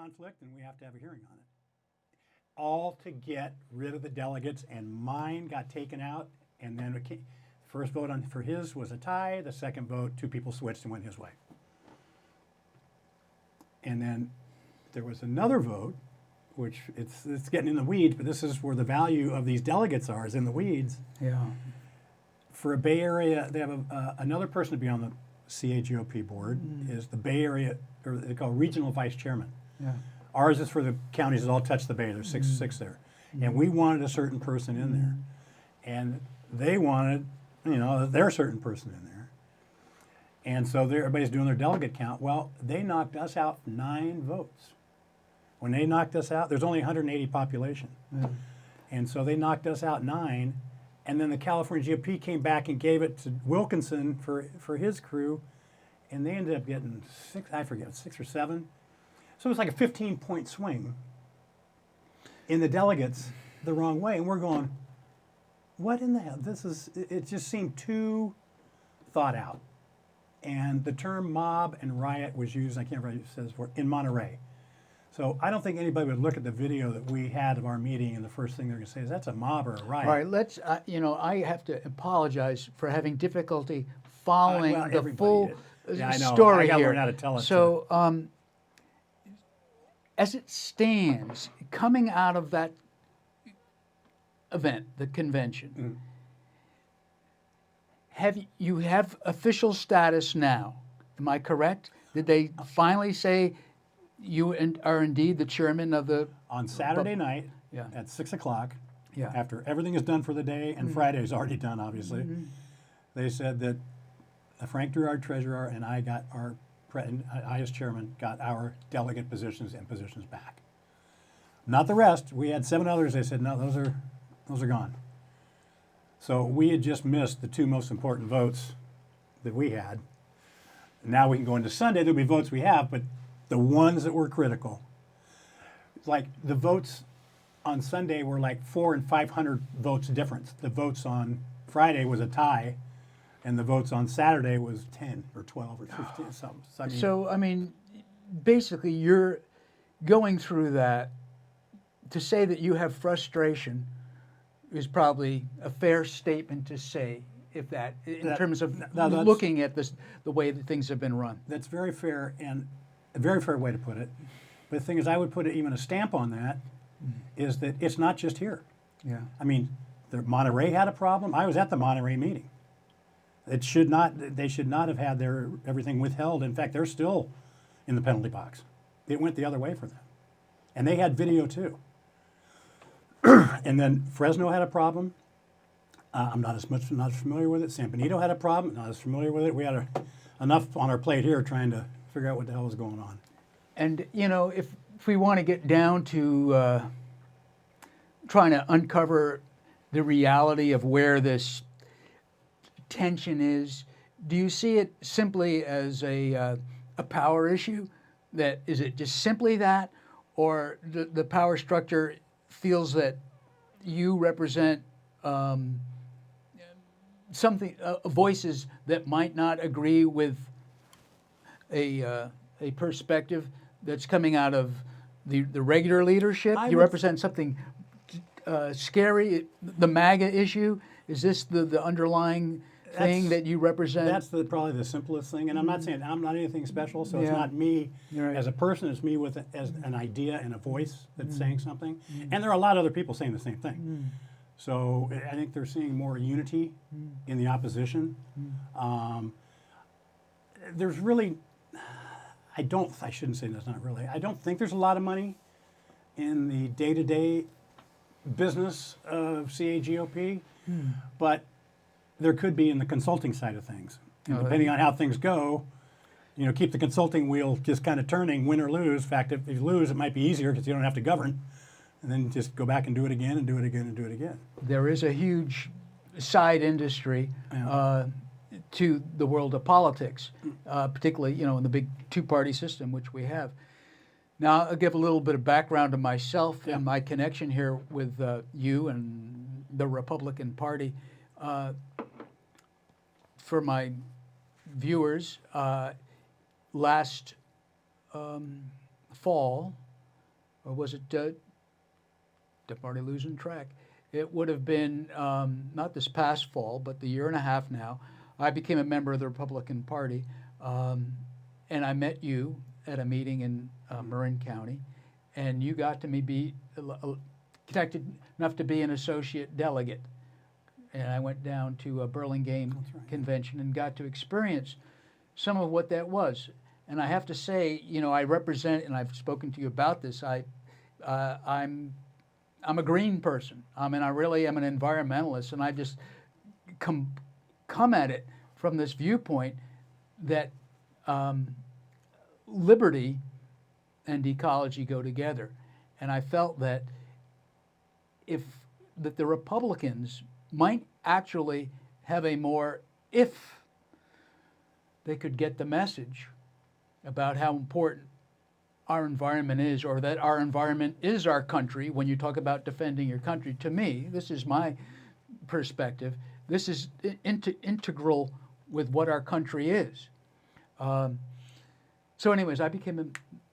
conflict, and we have to have a hearing on it. All to get rid of the delegates, and mine got taken out, and then first vote for his was a tie. The second vote, 2 people switched and went his way. And then there was another vote, which it's getting in the weeds, but this is where the value of these delegates are, is in the weeds. Yeah. For a Bay Area, they have another person to be on the CAGOP board, is the Bay Area, or they call regional vice chairman. Yeah. Ours is for the counties that all touch the Bay. There's six there. And we wanted a certain person in there. And they wanted, their certain person in there. And so everybody's doing their delegate count. Well, they knocked us out 9 votes. When they knocked us out, there's only 180 population. And so they knocked us out 9. And then the California GOP came back and gave it to Wilkinson for his crew. And they ended up getting 6 or 7. So it was like a 15-point swing in the delegates the wrong way. And we're going, what in the hell? It just seemed too thought out. And the term mob and riot was used, I can't remember what it says for, in Monterey. So I don't think anybody would look at the video that we had of our meeting and the first thing they're going to say is that's a mob or a riot. All right, let's, I have to apologize for having difficulty following the full story I here. Learn how to tell it. So, as it stands, coming out of that event, the convention, you have official status now? Am I correct? Did they finally say you are indeed the chairman of the? On Saturday night at 6 o'clock, after everything is done for the day, and Friday is already done, obviously, they said that Frank Drew, our treasurer, and I got I as chairman got our delegate positions and positions back. Not the rest. We had 7 others. They said no, those are gone. So we had just missed the 2 most important votes that we had. Now we can go into Sunday. There'll be votes we have, but the ones that were critical, like the votes on Sunday were like 400 and 500 votes difference. The votes on Friday was a tie, and the votes on Saturday was 10 or 12 or 15 something. So I mean, basically, you're going through that. To say that you have frustration is probably a fair statement to say, in terms of looking at the way that things have been run. That's very fair, and a very fair way to put it. But the thing is, I would put even a stamp on that, is that it's not just here. Yeah. I mean, Monterey had a problem. I was at the Monterey meeting. They should not have had everything withheld. In fact, they're still in the penalty box. It went the other way for them. And they had video too. And then Fresno had a problem. I'm not familiar with it. San Benito had a problem. Not as familiar with it. We had enough on our plate here trying to figure out what the hell was going on. And if we want to get down to trying to uncover the reality of where this tension is, do you see it simply as a power issue? Is it just simply that, or the power structure feels that you represent something, voices that might not agree with a perspective that's coming out of the regular leadership? You represent something scary, the MAGA issue? Is this the underlying thing that you represent? That's probably the simplest thing, and I'm not saying I'm not anything special, so it's not me as a person, it's me as an idea and a voice that's saying something. And there are a lot of other people saying the same thing. So I think they're seeing more unity in the opposition. There's really, I shouldn't say that's not really, I don't think there's a lot of money in the day-to-day business of CAGOP, but there could be in the consulting side of things. And depending on how things go, keep the consulting wheel just kind of turning, win or lose. In fact, if you lose, it might be easier because you don't have to govern. And then just go back and do it again and do it again and do it again. There is a huge side industry to the world of politics, particularly, in the big 2-party system, which we have. Now, I'll give a little bit of background to myself and my connection here with you and the Republican Party. For my viewers, last fall, or was it, I'm already losing track. It would have been not this past fall, but the year and a half now. I became a member of the Republican Party, and I met you at a meeting in Marin County, and you got to me be connected enough to be an associate delegate. And I went down to a Burlingame right. convention and got to experience some of what that was. And I have to say, I represent, and I've spoken to you about this. I'm a green person. I mean, I really am an environmentalist, and I just come at it from this viewpoint that liberty and ecology go together. And I felt that that the Republicans might actually have if they could get the message about how important our environment is, or that our environment is our country. When you talk about defending your country, to me, this is my perspective, this is integral with what our country is. So anyways, I became a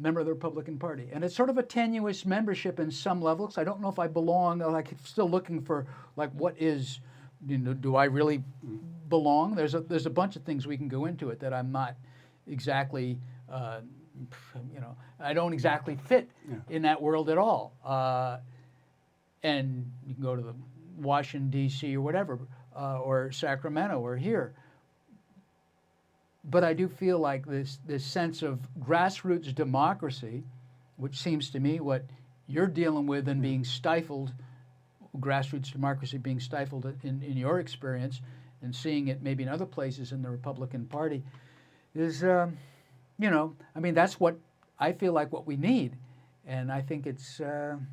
member of the Republican Party. And it's sort of a tenuous membership in some levels. I don't know if I belong, like still looking for like what is, do I really belong? There's a bunch of things we can go into it that I'm not exactly, I don't exactly fit in that world at all. And you can go to the Washington, D.C. or whatever, or Sacramento or here. But I do feel like this sense of grassroots democracy, which seems to me what you're dealing with and being stifled, grassroots democracy being stifled in your experience, and seeing it maybe in other places in the Republican Party, is, that's what I feel like what we need. And I think it's, and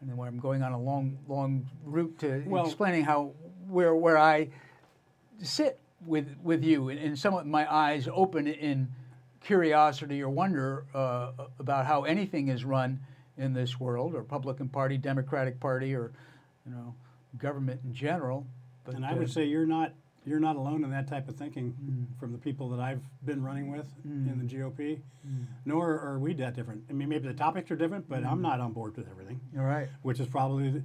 then when I'm going on a long route to explaining where I sit with you, and somewhat my eyes open in curiosity or wonder about how anything is run in this world, or Republican Party, Democratic Party, or government in general. But, and I would say you're not alone in that type of thinking from the people that I've been running with in the GOP. Nor are we that different. I mean, maybe the topics are different, but I'm not on board with everything. All right. Which is probably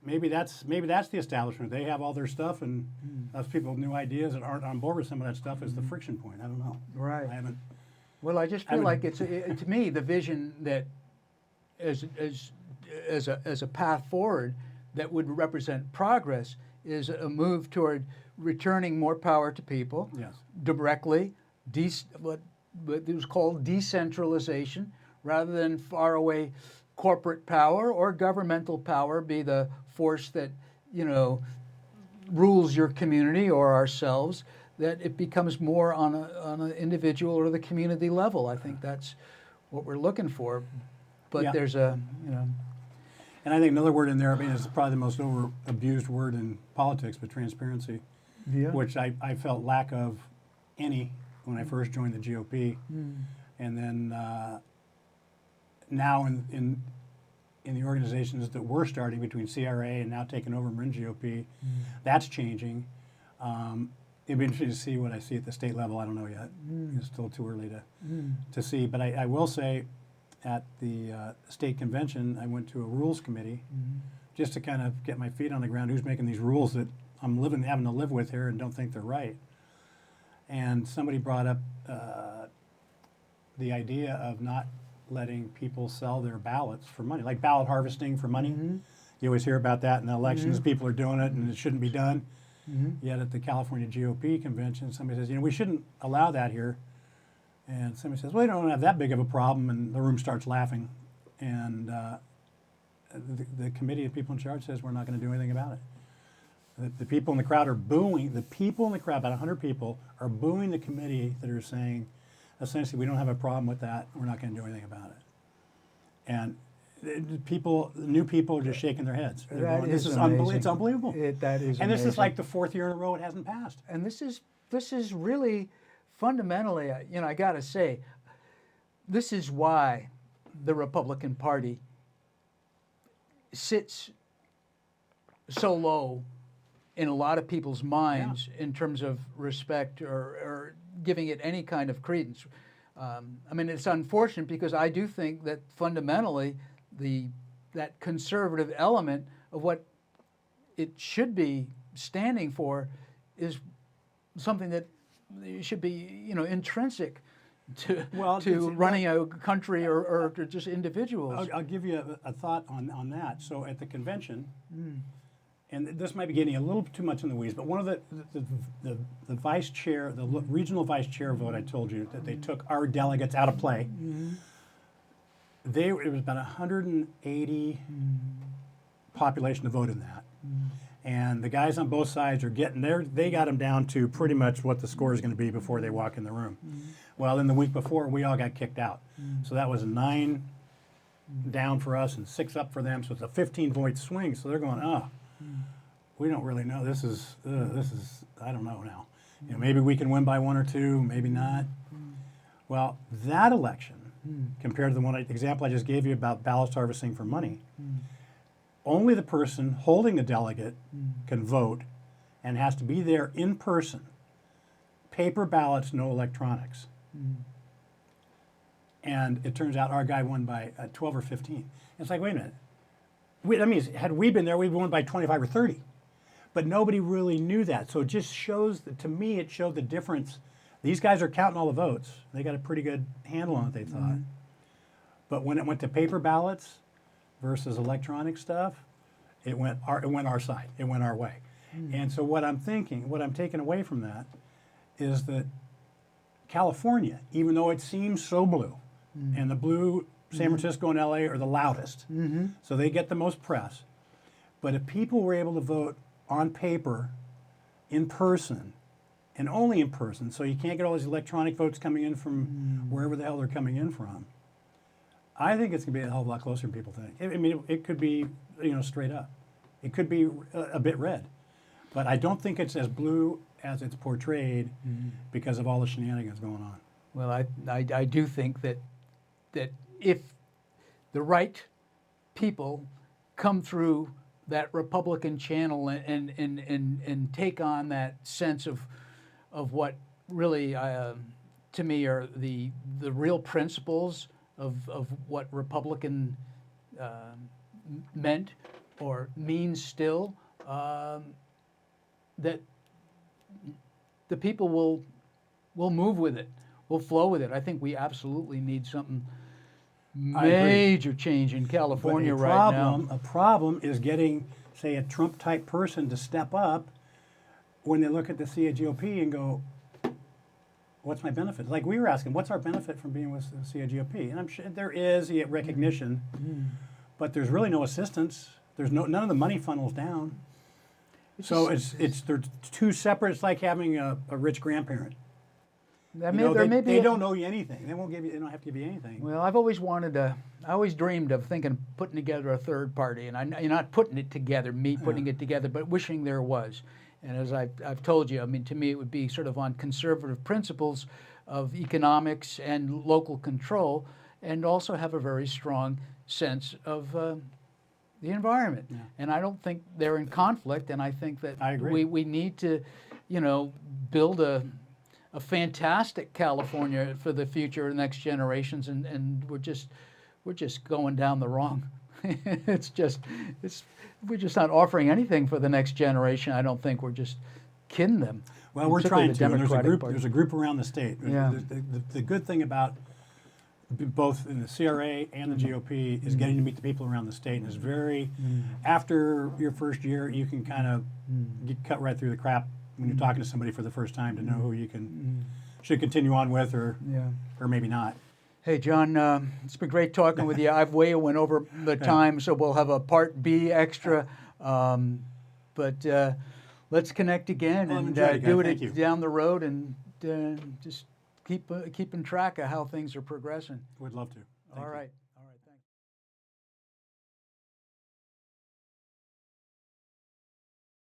maybe that's the establishment. They have all their stuff, and us people with new ideas that aren't on board with some of that stuff is the friction point. I don't know. Right. I haven't. Well, I just feel like it's to me the vision that as a path forward that would represent progress is a move toward returning more power to people. Yes. Directly, what was called decentralization, rather than far away corporate power or governmental power be the force that rules your community or ourselves. That it becomes more on an individual or the community level. I think that's what we're looking for. But there's And I think another word in there, I mean, is probably the most abused word in politics, but transparency, which I felt lack of any when I first joined the GOP. And then now in the organizations that we're starting between CRA and now taking over Marin GOP, that's changing. It'd be interesting to see what I see at the state level. I don't know yet. It's still too early to see. But I will say, at the state convention, I went to a rules committee just to kind of get my feet on the ground. Who's making these rules that I'm having to live with here and don't think they're right? And somebody brought up the idea of not letting people sell their ballots for money, like ballot harvesting for money. You always hear about that in the elections. People are doing it, and it shouldn't be done. Yet at the California GOP convention, somebody says, we shouldn't allow that here. And somebody says, well, we don't have that big of a problem, and the room starts laughing. And the committee of people in charge says, we're not going to do anything about it. The people in the crowd are booing. The people in the crowd, about 100 people, are booing the committee that are saying, essentially, we don't have a problem with that. We're not going to do anything about it. And new people are just shaking their heads. They're going, this is unbelievable. It's unbelievable. That is and this amazing. is like the fourth year in a row it hasn't passed. And this is really fundamentally, I got to say, this is why the Republican Party sits so low in a lot of people's minds in terms of respect or giving it any kind of credence. I mean, it's unfortunate because I do think that fundamentally that conservative element of what it should be standing for is something that should be, intrinsic to running a country or to just individuals. I'll give you a thought on that. So at the convention, and this might be getting a little too much in the weeds, but one of the vice chair, the regional vice chair vote I told you that they took our delegates out of play. It was about 180 population to vote in that. And the guys on both sides are getting there. They got them down to pretty much what the score is going to be before they walk in the room. Well, in the week before, we all got kicked out. So that was 9 down for us and 6 up for them. So it's a 15-point swing. So they're going, we don't really know. This is I don't know now. Maybe we can win by 1 or 2, maybe not. Well, that election, compared to the example I just gave you about ballot harvesting for money, only the person holding the delegate can vote and has to be there in person. Paper ballots, no electronics. And it turns out our guy won by 12 or 15. It's like, wait a minute. That means had we been there, we'd won by 25 or 30. But nobody really knew that. So it just shows, to me, it showed the difference. These guys are counting all the votes. They got a pretty good handle on it, they thought. But when it went to paper ballots versus electronic stuff, it went our side. It went our way. And so what I'm taking away from that is that California, even though it seems so blue, and the blue, San Francisco and LA are the loudest, so they get the most press. But if people were able to vote on paper, in person, and only in person, so you can't get all these electronic votes coming in from wherever the hell they're coming in from, I think it's going to be a hell of a lot closer than people think. I mean, it could be, straight up. It could be a bit red. But I don't think it's as blue as it's portrayed because of all the shenanigans going on. Well, I do think that if the right people come through that Republican channel and take on that sense of what really, to me, are the real principles of what Republican meant or means still, that the people will move with it, will flow with it. I think we absolutely need something major change in California right now. A problem is getting, say, a Trump-type person to step up when they look at the CAGOP and go, what's my benefit? Like we were asking, what's our benefit from being with the CAGOP? And I'm sure there is recognition, but there's really no assistance. There's none of the money funnels down. So they're two separate. It's like having a rich grandparent. They don't know you anything. They don't have to give you anything. Well, I always dreamed of putting together a third party, and you're not putting it together, putting it together, but wishing there was. And as I've told you, I mean, to me, it would be sort of on conservative principles of economics and local control, and also have a very strong sense of the environment. Yeah. And I don't think they're in conflict, and I think that we need to, build a fantastic California for the future, next generations, and we're just going down the wrong. We're just not offering anything for the next generation. I don't think we're just kidding them. Well, we're trying to. There's a group around the state. Yeah. The good thing about both in the CRA and the GOP is getting to meet the people around the state, and it's very. After your first year, you can kind of get cut right through the crap when you're talking to somebody for the first time to know who you should continue on with, or maybe not. Hey, John, it's been great talking with you. I've way went over the time, so we'll have a part B extra. But let's connect again and do it down the road, and just keeping track of how things are progressing. Would love to. All right.